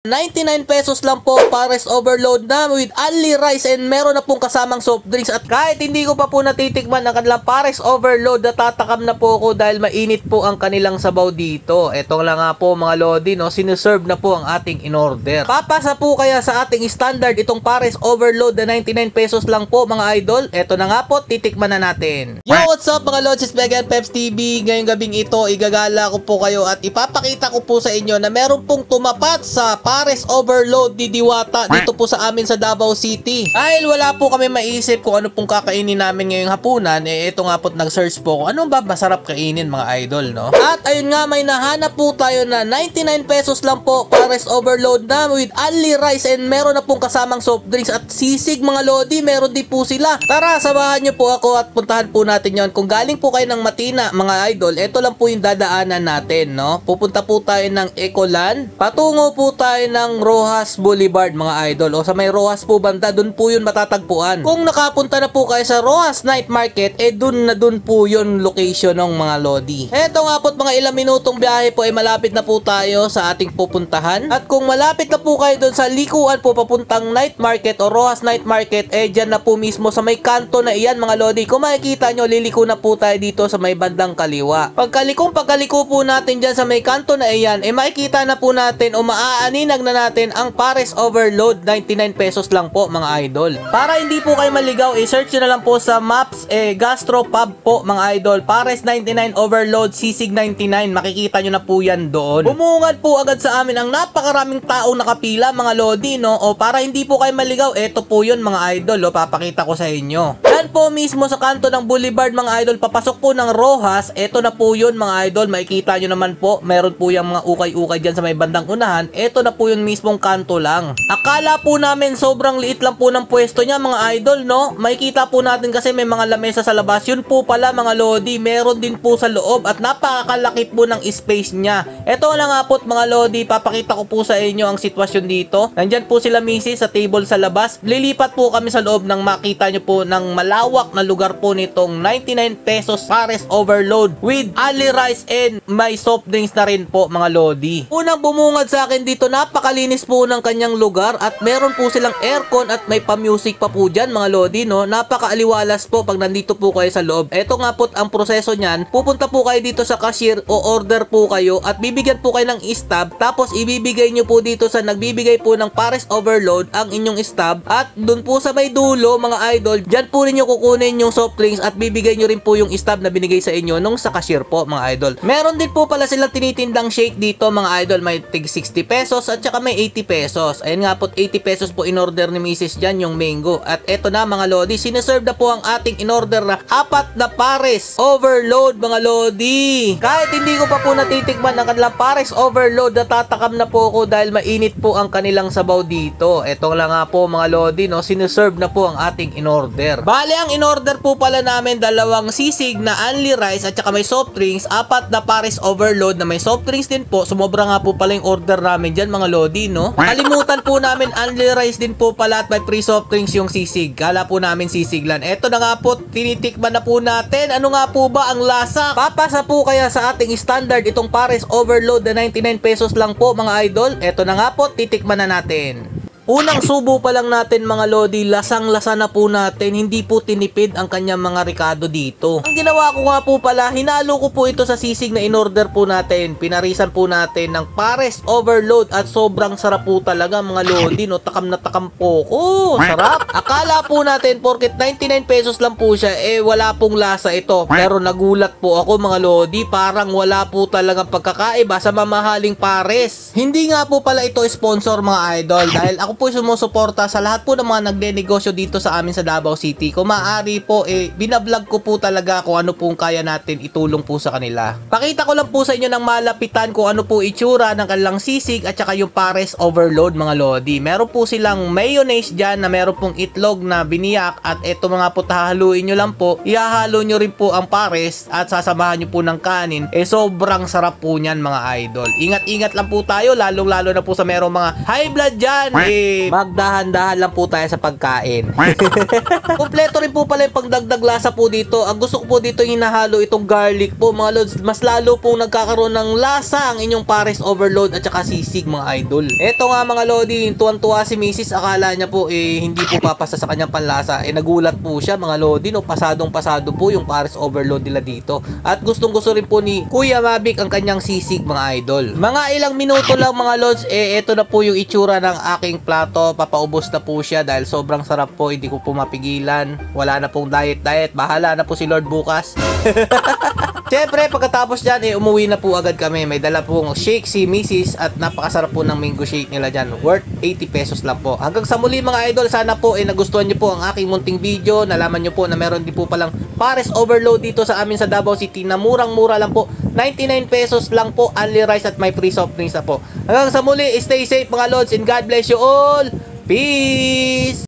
99 pesos lang po pares overload na with only rice and meron na pong kasamang soft drinks. At kahit hindi ko pa po natitikman ang kanilang pares overload, natatakam na po ako dahil mainit po ang kanilang sabaw dito. Ito lang nga po mga lodi, no? Sinuserve na po ang ating in-order. Papasa po kaya sa ating standard itong pares overload na 99 pesos lang po mga idol. Ito na nga po, titikman na natin. Yo, what's up mga lods? It's Megan Peps TV. Ngayong gabing ito, igagala ko po kayo at ipapakita ko po sa inyo na meron pong tumapat sa pares overload ni Diwata dito po sa amin sa Davao City. Dahil wala po kami maisip kung ano pong kakainin namin ngayong hapunan, ito nga po nag-search po kung ano ba masarap kainin mga idol, no? At ayun nga, may nahanap po tayo na 99 pesos lang po pares overload na with only rice and meron na pong kasamang soft drinks at sisig mga lodi, meron din po sila. Tara, samahan nyo po ako at puntahan po natin yon. Kung galing po kayo ng Matina mga idol, ito lang po yung dadaanan natin, no? Pupunta po tayo ng Ecoland, patungo po tayo ng Roxas Boulevard mga idol, o sa may Roxas po banda, dun po yun matatagpuan. Kung nakapunta na po kayo sa Roxas Night Market, dun po yun location ng mga lodi. Eto nga po't mga ilang minutong biyahe po malapit na po tayo sa ating pupuntahan. At kung malapit na po kayo dun sa likuan po papuntang Night Market o Roxas Night Market, dyan na po mismo sa may kanto na iyan mga lodi. Kung makikita nyo, liliko na po tayo dito sa may bandang kaliwa. Pagkaliko po natin dyan sa may kanto na iyan, makikita na po natin o maaaninag na natin ang pares overload. 99 pesos lang po mga idol. Para hindi po kayo maligaw, i-search nyo na lang po sa maps gastropub po mga idol, pares 99 overload sisig 99, makikita nyo na po yan doon. Bumungad po agad sa amin ang napakaraming taong nakapila mga lodi, no? O para hindi po kayo maligaw, eto po yun mga idol, o papakita ko sa inyo. Yan po mismo sa kanto ng boulevard mga idol, papasok po ng Roxas, eto na po yun mga idol, makikita nyo naman po, meron po yung mga ukay-ukay dyan sa may bandang unahan, eto na po yun mismong kanto lang. Akala po namin sobrang liit lang po ng pwesto niya mga idol, no? Makikita po natin kasi may mga lamesa sa labas, yun po pala mga lodi, meron din po sa loob at napakalaki po ng space niya. Eto lang nga po mga lodi, papakita ko po sa inyo ang sitwasyon dito. Nandyan po sila misis sa table sa labas, lilipat po kami sa loob nang makita nyo po ng malawak na lugar po nitong 99 pesos pares overload with only rice and may soft drinks na rin po mga lodi. Unang bumungad sa akin dito, napakalinis po ng kanyang lugar at meron po silang aircon at may pa-music pa po dyan mga lodi, no? Napakaaliwalas po pag nandito po kayo sa loob. Eto nga po ang proseso nyan, pupunta po kayo dito sa cashier o order po kayo at bibigyan po kayo ng stab, tapos ibibigay nyo po dito sa nagbibigay po ng pares overload ang inyong stab at dun po sa may dulo mga idol, dyan po rin nyo kukunin yung soft drinks at bibigay nyo rin po yung stab na binigay sa inyo nung sa cashier po mga idol. Meron din po pala silang tinitindang shake dito mga idol, may tig 60 pesos at saka may 80 pesos. Ayun nga po, 80 pesos po in order ni Mrs. dyan yung mango. At eto na mga lodi, sineserve na po ang ating in order na apat na pares overload mga lodi. Kahit hindi ko pa po natitikman ang kanilang pares overload, natatakam na po ako dahil mainit po ang kanilang sabaw dito. Eto lang nga po mga lodi, no? Sineserve na po ang ating in order. Bale, ang in order po pala namin, dalawang sisig na only rice at saka may soft drinks, apat na pares overload na may soft drinks din po. Sumobra nga po pala yung order namin dyan mga lodi, no? Kalimutan po namin, only rice din po pala at may free soft drinks yung sisig. Kala po namin sisig lang. Eto na nga po, tinitikman na po natin. Ano nga po ba ang lasa? Papasa po kaya sa ating standard itong pares overload na 99 pesos lang po mga idol? Eto na nga po, titikman na natin. Unang subo pa lang natin mga lodi, lasang-lasa na po natin, hindi po tinipid ang kanyang mga ricado dito. Ang ginawa ko nga po pala, hinalo ko po ito sa sisig na in-order po natin. Pinarisan po natin ng pares overload at sobrang sarap po talaga mga lodi, no? Takam na takam po ko. Sarap. Akala po natin porket 99 pesos lang po siya, wala pong lasa ito. Pero nagulat po ako mga lodi, parang wala po talagang pagkakaiba sa mamahaling pares. Hindi nga po pala ito sponsor mga idol, dahil ako po sumusuporta sa lahat po ng mga nagnenegosyo dito sa amin sa Davao City. Kung maaari po, binablog ko po talaga kung ano pong kaya natin itulong po sa kanila. Pakita ko lang po sa inyo ng malapitan kung ano po itsura ng kanilang sisig at saka yung pares overload mga lodi. Meron po silang mayonnaise dyan na meron pong itlog na biniyak at eto mga po, hahaluin nyo lang po. Ihahalo nyo rin po ang pares at sasamahan nyo po ng kanin. Sobrang sarap po nyan mga idol. Ingat-ingat lang po tayo, lalong-lalo na po sa merong mga high blood dyan. magdahan-dahan lang po tayo sa pagkain. Kompleto rin po pala yung pagdagdag lasa po dito. Ang gusto ko po dito hinahalo itong garlic po mga lods. Mas lalo pong nagkakaroon ng lasa ang inyong Pares Overload at saka sisig mga idol. Eto nga mga lodi, tuwan-tuwa si Mrs. Akala niya po hindi po papasa sa kanyang panlasa. Nagulat po siya mga lodi, no? Pasadong-pasado po yung Pares Overload nila dito. At gustong-gusto rin po ni Kuya Mavic ang kanyang sisig mga idol. Mga ilang minuto lang mga lods, eto na po yung itsura ng aking plato. Papaubos na po siya dahil sobrang sarap po, hindi ko po mapigilan. Wala na pong diet. Bahala na po si Lord bukas. Siyempre, pagkatapos dyan, umuwi na po agad kami. May dala pong shake si Mrs. at napakasarap po ng mango shake nila dyan. Worth 80 pesos lang po. Hanggang sa muli mga idol, sana po nagustuhan nyo po ang aking munting video. Nalaman nyo po na meron din po palang Pares Overload dito sa amin sa Davao City na murang-mura lang po. 99 pesos lang po, only rice at may free soft drinks na po. Hanggang sa muli, stay safe mga lods and God bless you all. Peace!